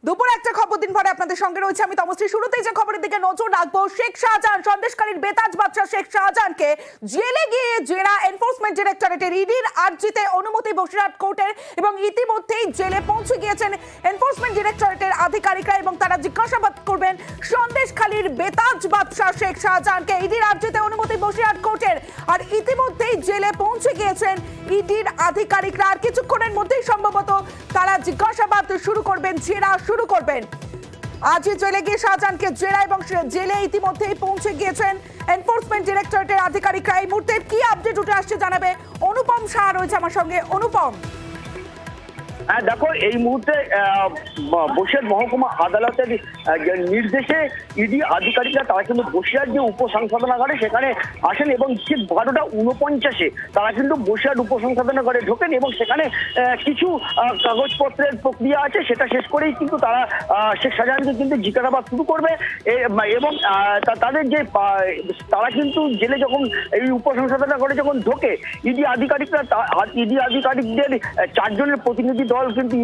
দুপুর একটা খবর দিন পরে আপনাদের সঙ্গে রয়েছে আমি তমশ্রী। শুরুতেই যে খবরের দিকে নজর রাখবো, শেখ শাহজাহান সন্দেশকারীর বেতাজ বাদশা শেখ শাহজাহানকে জেলে গিয়ে জেলা এনফোর্সমেন্ট ডিরেক্টরেটের ইডির আর্জিতে অনুমতি বসিরহাট কোর্টের এবং ইতিমধ্যেই জেলে পৌঁছে গিয়েছেন এনফোর্সমেন্ট ডিরেক্টরেটের আধিকারিকরা এবং তারা জিজ্ঞাসাবাদ করবেন সন্দেশখালীর বেতাজ বাদশা শেখ শাহজাহানকে। ইডির আর্জিতে অনুমতি বসিরহাট কোর্টের আর ইতিমধ্যেই জেলে পৌঁছে গিয়েছেন ইডির আধিকারিকরা। আর কিছুক্ষণের মধ্যেই সম্ভবত তারা জিজ্ঞাসাবাদ শুরু করবেন, জেরা শুরু করবেন। আজ জেলে গিয়ে শাহজাহানকে জেরা এবং জেলে ইতিমধ্যেই পৌঁছে গিয়েছেন এনফোর্সমেন্ট ডিরেক্টরেটের আধিকারিকরা। এই মুহূর্তে কি আপডেট উঠে আসছে জানাবে অনুপম শাহ রয়েছে আমার সঙ্গে। অনুপম, হ্যাঁ দেখো, এই মুহূর্তে বসিরহাট মহকুমা আদালতের নির্দেশে ইডি আধিকারিকরা তারা কিন্তু বসিরহাট যে উপসংশোধনাগারে সেখানে আসেন এবং ঠিক 12:49 তারা কিন্তু বসিরহাট উপসংশোধনাগারে ঢোকেন এবং সেখানে কিছু কাগজপত্রের প্রক্রিয়া আছে, সেটা শেষ করেই কিন্তু তারা শেখ শাহজাহানকে কিন্তু জিজ্ঞাসাবাদ শুরু করবে এবং তাদের যে তারা কিন্তু জেলে যখন এই উপসংশোধনাগারে যখন ঢোকে ইডি আধিকারিকদের 4 জনের প্রতিনিধি দল কিন্তু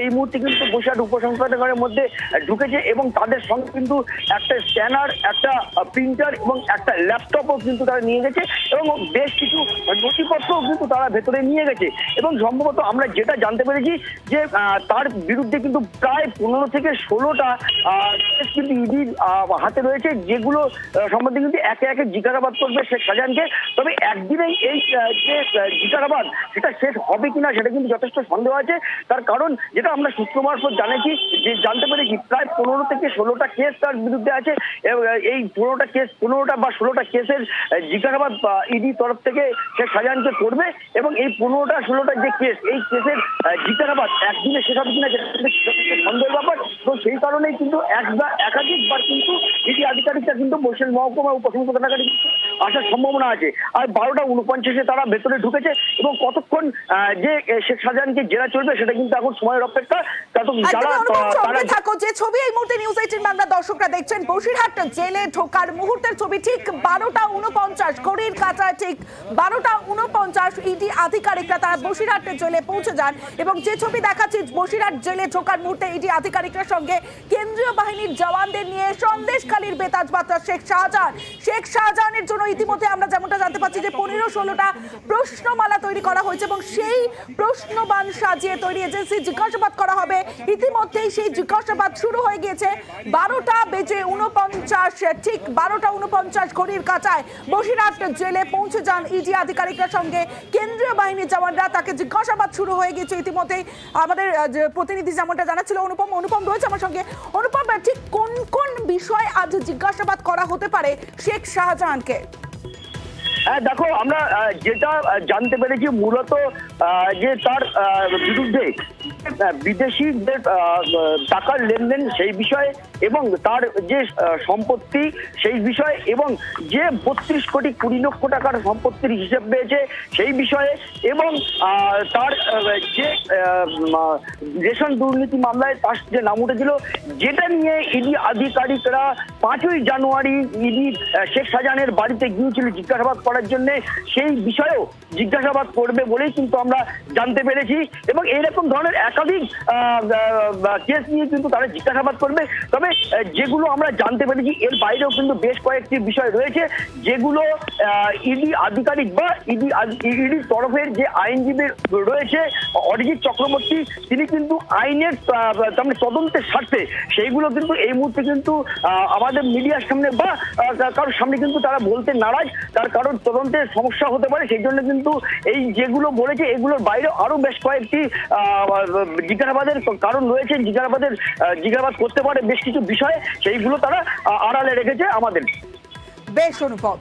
এই মুহূর্তে কিন্তু বসিরহাট উপসংশোধনাগারের মধ্যে ঢুকেছে এবং তাদের সঙ্গে কিন্তু একটা স্ক্যানার, একটা প্রিন্টার এবং একটা ল্যাপটপও কিন্তু তারা নিয়ে গেছে এবং বেশ কিছু নথিপত্রও কিন্তু তারা ভেতরে নিয়ে গেছে। এবং সম্ভবত আমরা যেটা জানতে পেরেছি যে তার বিরুদ্ধে কিন্তু প্রায় 15 থেকে 16টা কেস কিন্তু ইডির হাতে রয়েছে, যেগুলো সম্বন্ধে কিন্তু একে একে জিজ্ঞাসাবাদ করবে শেখ শাহজাহানকে। তবে একদিনেই এই যে জিজ্ঞাসাবাদ সেটা শেষ হবে কিনা সেটা কিন্তু যথেষ্ট সন্দেহ আছে। তার কারণ যেটা আমরা সূত্র মারফত জানতে পেরেছি প্রায় 15 থেকে 16টা কেস তার বিরুদ্ধে আছে। এই 15টা বা 16টা কেসের জিজ্ঞাসাবাদ ইডি তরফ থেকে শেখ শাহজাহানকে করবে এবং এই 15টা-16টা যে কেস, এই কেসের জিজ্ঞাসাবাদ একদিনে শেষ হবে কিনা সন্দেহের ব্যাপার। তো সেই কারণেই কিন্তু একাধিকবার কিন্তু ইডি আধিকারিকরা কিন্তু বসিরহাট মহকুমা উপসংশোধনাগারে আসার সম্ভাবনা আছে। আর 12:49 তারা ভেতরে ঢুকেছে এবং কতক্ষণ যে শেখ শাহজাহানকে জেরা চলবে সেটা কিন্তু এখন সময়ের অপেক্ষা। যে ছবি এই মুহূর্তে নিউজ 18 বাংলা দর্শকরা দেখছেন, বসিরহাট জেলে ঢোকার মুহূর্তের ছবি। ঠিক 12:49 ঘড়ির কাঁটায় ঠিক 12:49 ইডি আধিকারিকরা তারা বসিরহাট জেলে পৌঁছে যান এবং যে ছবি দেখাচ্ছি বসিরহাট জেলে ঢোকার মুহূর্তে ইডি আধিকারিকরা সঙ্গে কেন্দ্রীয় বাহিনীর জওয়ানদের নিয়ে সন্দেশখালীর বেতাজ বাদশা শেখ শাহজাহানের জন্য ইতিমধ্যে আমরা যেমনটা জানতে পারছি যে 15-16টা প্রশ্নমালা তৈরি করা হয়েছে এবং সেই প্রশ্নবান সাজিয়ে তৈরি এজেন্সি জিজ্ঞাসাবাদ করা হবে। ইতিমধ্যেই সেই জিজ্ঞাসাবাদ শুরু হয়ে গিয়েছে। 12:49 ঠিক 12:49 ঘড়ির কাঁটায় বসিরহাট জেলে পৌঁছে যান ইডি আধিকারিকরা সঙ্গে কেন্দ্রীয় বাহিনীর জওয়ানরা। তাকে জিজ্ঞাসাবাদ শুরু হয়ে গেছে ইতিমধ্যেই। আমাদের প্রতিনিধি যেমনটা জানাচ্ছিল অনুপম রয়েছে আমার সঙ্গে। অনুপম, ঠিক কোন কোন বিষয় আজ জিজ্ঞাসাবাদ করা হতে পারে শেখ শাহজাহানকে? হ্যাঁ দেখো, আমরা যেটা জানতে পেরেছি মূলত যে তার বিরুদ্ধে বিদেশি যে টাকার লেনদেন সেই বিষয়ে এবং তার যে সম্পত্তি সেই বিষয়ে এবং যে 32 কোটি 20 লক্ষ টাকার সম্পত্তির হিসেব পেয়েছে সেই বিষয়ে এবং তার যে রেশন দুর্নীতি মামলায় তার যে নাম উঠেছিল, যেটা নিয়ে ইডি আধিকারিকরা 5ই জানুয়ারি ইডি শেখ শাহজাহানের বাড়িতে গিয়েছিল জিজ্ঞাসাবাদ করার জন্য, সেই বিষয়েও জিজ্ঞাসাবাদ করবে বলেই কিন্তু আমরা জানতে পেরেছি। এবং এইরকম ধরনের একাধিক কেস নিয়ে কিন্তু তারা জিজ্ঞাসাবাদ করবে। তবে যেগুলো আমরা জানতে পেরেছি এর বাইরেও কিন্তু বেশ কয়েকটি বিষয় রয়েছে যেগুলো ইডি আধিকারিক বা ইডির তরফের যে আইনজীবী রয়েছে অরিজিৎ চক্রবর্তী, তিনি কিন্তু আইনের তদন্তের স্বার্থে সেইগুলো কিন্তু এই মুহূর্তে কিন্তু আমাদের মিডিয়ার সামনে বা কারোর সামনে কিন্তু তারা বলতে নারাজ। তার কারণ তদন্তের সমস্যা হতে পারে, সেই জন্য কিন্তু এই যেগুলো বলেছে এগুলোর বাইরে আরো বেশ কয়েকটি জিজ্ঞাসাবাদের কারণ রয়েছে। জিজ্ঞাসাবাদ করতে পারে বেশ কিছু বিষয়, সেইগুলো তারা আড়ালে রেখেছে আমাদের। বেশ অনুপম।